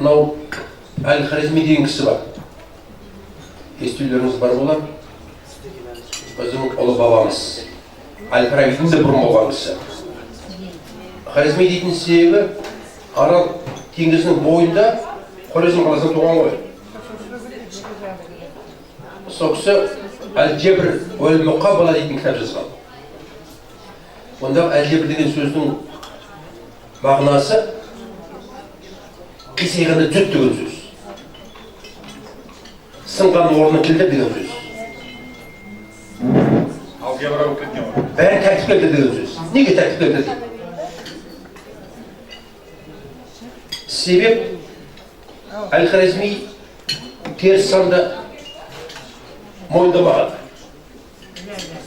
Мынау Әл-Хорезми деген кісі бар. Естулеріңіз бар болар. Өзінің ұлы бабамыз. Әл-Фарабидің де бұрын болған кісі. Хорезми дейтін себебі Арал теңізінің бойында Хорезм қаласында туған ғой. Сол кісі Әл-Жебір Уәл-Мұқабала дейтін кітап жазған. Онда Әл-Жебір деген сөздің мағынасы қисайғанда жүт деген сөз. Сынған орны келді деген сөз. Алгебра болып кеткен ғой. Бәрі тәртіп келді деген сөз. Неге тәртіп келді дейді? Себеп Әл-Хорезми теріс санды мойындамаған.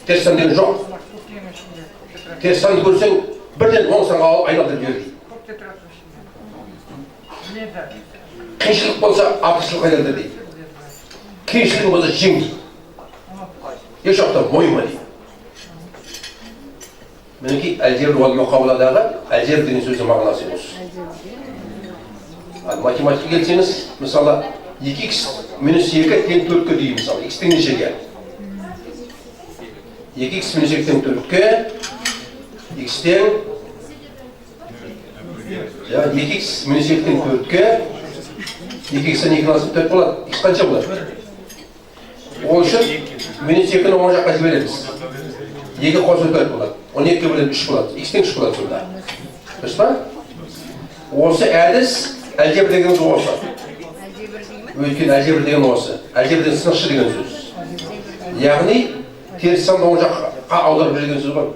Теріс сан деген жоқ. Теріс санды көрсең, бірден оң санға айналдырып жіберді. Қиыншылық болса, артықшылық айналдыр дейді. Қиыншылық болса, жең дейді. Еш уақытта мойыма дейді. Мінекей Әл-Жебір Уәл-Мұқабаладағы Әл-Жебір деген сөздің мағынасы осы. Математика келсеңіз, мысалы 2x минус 2 тең 4-ке дейін, мысалы, x тең нешеге? 2x минус 2 тең 4-ке, x тең 2x минус 2 тең 4-ке, 2x-тен 2 алсақ 4 болады, x қанша болады? Ол үшін минус 2-ні оң жаққа жібереміз. 2 қосу 4 болады, 12 бөліп 3 болады, x тең 3 болады сонда. Дұрыс па? Осы әдіс Әл-Жебір деген осы. Өйткені Әл-Жебір деген осы. Әл-Жебір деген сынықшы деген сөз. Яғни теріс санды оң жаққа аударып жүрген сөз ғой.